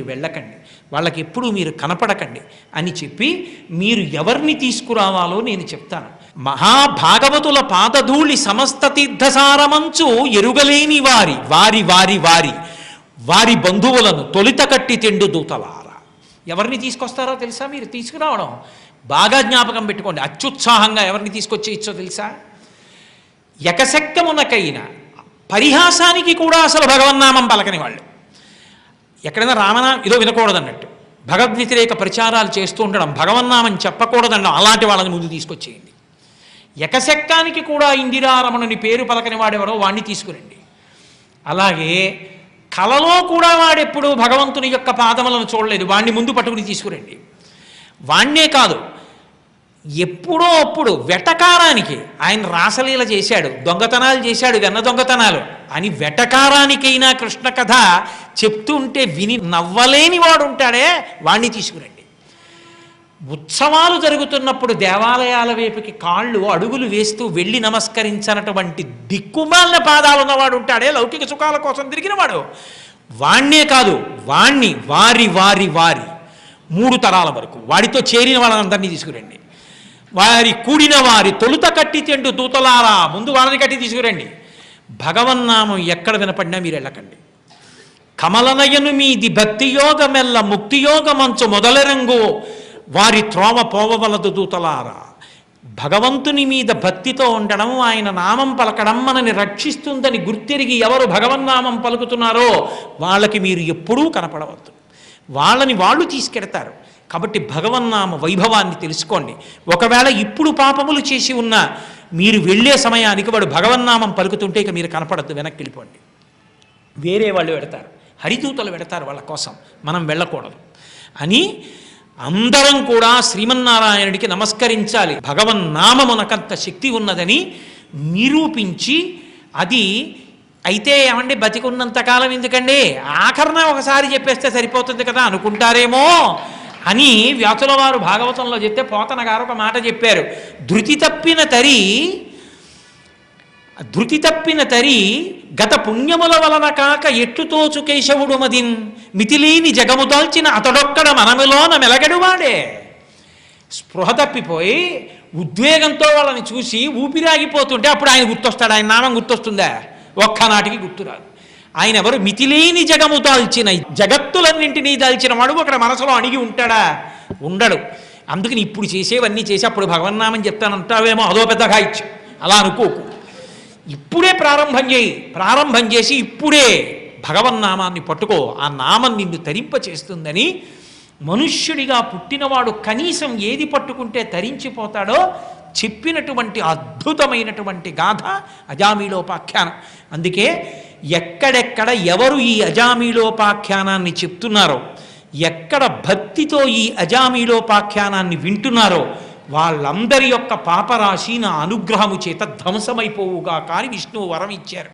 మీరు వెళ్ళకండి, వాళ్ళకి ఎప్పుడూ మీరు కనపడకండి అని చెప్పి మీరు ఎవరిని తీసుకురావాలో నేను చెప్తాను. మహాభాగవతుల పాదధూళి సమస్త తీర్థసారమంచు ఎరుగలేని వారి వారి వారి వారి వారి బంధువులను తొలిత కట్టి తెండు దూతలారా. ఎవరిని తీసుకొస్తారో తెలుసా? మీరు తీసుకురావడం బాగా జ్ఞాపకం పెట్టుకోండి. అత్యుత్సాహంగా ఎవరిని తీసుకొచ్చేయచ్చో తెలుసా? ఎకశక్తమునకైన పరిహాసానికి కూడా అసలు భగవన్నామం పలకని వాళ్ళు, ఎక్కడైనా రామనామం ఏదో వినకూడదన్నట్టు భగవద్వ్యతిరేక ప్రచారాలు చేస్తూ ఉండడం, భగవన్నామం చెప్పకూడదనడం, అలాంటి వాళ్ళని ముందు తీసుకొచ్చేయండి. ఎకశక్తానికి కూడా ఇందిరారమణుని పేరు పలకని వాడెవరో వాణ్ణి తీసుకురండి. అలాగే కలలో కూడా వాడెప్పుడు భగవంతుని యొక్క పాదములను చూడలేదు, వాణ్ణి ముందు పట్టుకుని తీసుకురండి. వాణ్ణే కాదు, ఎప్పుడో అప్పుడు వెటకారానికి ఆయన రాసలీల చేశాడు, దొంగతనాలు చేశాడు, వెన్న దొంగతనాలు అని వెటకారానికైనా కృష్ణ కథ చెప్తుంటే విని నవ్వలేని వాడు ఉంటాడే, వాణ్ణి తీసుకురండి. ఉత్సవాలు జరుగుతున్నప్పుడు దేవాలయాల వైపుకి కాళ్ళు అడుగులు వేస్తూ వెళ్ళి నమస్కరించినటువంటి దిక్కుమాలిన పాదాలు ఉన్నవాడు ఉంటాడే, లౌకిక సుఖాల కోసం తిరిగిన వాడు, వాణ్ణే కాదు వాణ్ణి వారి వారి వారి 3 తరాల వరకు వాడితో చేరిన వాళ్ళందరినీ తీసుకురండి. వారి కూడిన వారి తొలుత కట్టి తెండు దూతలారా, ముందు వాళ్ళని కట్టి తీసుకురండి. భగవన్నామం ఎక్కడ వినపడినా మీరు వెళ్ళకండి. కమలనయను మీది భక్తియోగమెల్ల ముక్తియోగమంచు మొదలరంగు వారి త్రోవ పోవవలదు దూతలారా. భగవంతుని మీద భక్తితో ఉండడం, ఆయన నామం పలకడం మనని రక్షిస్తుందని గుర్తెరిగి ఎవరు భగవన్నామం పలుకుతున్నారో వాళ్ళకి మీరు ఎప్పుడూ కనపడవద్దు, వాళ్ళని వాళ్ళు తీసుకెడతారు. కాబట్టి భగవన్నామ వైభవాన్ని తెలుసుకోండి. ఒకవేళ ఇప్పుడు పాపములు చేసి ఉన్నా మీరు వెళ్ళే సమయానికి వాడు భగవన్నామం పలుకుతుంటే ఇక మీరు కనపడద్దు, వెనక్కి వెళ్ళిపోండి. వేరే వాళ్ళు పెడతారు, హరిదూతలు పెడతారు, వాళ్ళ కోసం మనం వెళ్ళకూడదు అని అందరం కూడా శ్రీమన్నారాయణుడికి నమస్కరించాలి. భగవన్నామమునకంత శక్తి ఉన్నదని నిరూపించి, అది అయితే ఏమండి బతికున్నంతకాలం ఎందుకండి, ఆఖరణ ఒకసారి చెప్పేస్తే సరిపోతుంది కదా అనుకుంటారేమో అని వ్యాసుల వారు భాగవతంలో చెప్తే పోతన గారు ఒక మాట చెప్పారు. ధృతి తప్పిన తరి గత పుణ్యముల వలన కాక ఎట్టుతోచు కేశవుడు మదిన్ మితిలేని జగము దాల్చిన అతడొక్కడ మనములోన మెలగడువాడే. స్పృహ తప్పిపోయి ఉద్వేగంతో వాళ్ళని చూసి ఊపిరాగిపోతుంటే అప్పుడు ఆయన గుర్తొస్తాడు, ఆయన నామం గుర్తొస్తుందా? ఒక్కనాటికి గుర్తురాదు. ఆయన ఎవరు? మితిలేని జగము దాల్చిన, జగత్తులన్నింటినీ దాల్చిన వాడు అక్కడ మనసులో అణిగి ఉంటాడా? ఉండడు. అందుకని ఇప్పుడు చేసేవన్నీ చేసి అప్పుడు భగవన్నామం చెప్తానంటావేమో, అదో పెద్ద గాయిచ్చు, అలా అనుకోకు. ఇప్పుడే ప్రారంభం చేయి, ప్రారంభం చేసి ఇప్పుడే భగవన్నామాన్ని పట్టుకో. ఆ నామం నిన్ను తరింపచేస్తుందని మనుష్యుడిగా పుట్టినవాడు కనీసం ఏది పట్టుకుంటే తరించిపోతాడో చెప్పినటువంటి అద్భుతమైనటువంటి గాథ అజామీలోపాఖ్యానం. అందుకే ఎక్కడెక్కడ ఎవరు ఈ అజామీలోపాఖ్యానాన్ని చెప్తున్నారో, ఎక్కడ భక్తితో ఈ అజామీలోపాఖ్యానాన్ని వింటున్నారో వాళ్ళందరి యొక్క పాపరాశి నా అనుగ్రహము చేత ధ్వంసమైపోవుగా కానీ విష్ణువు వరం ఇచ్చారు.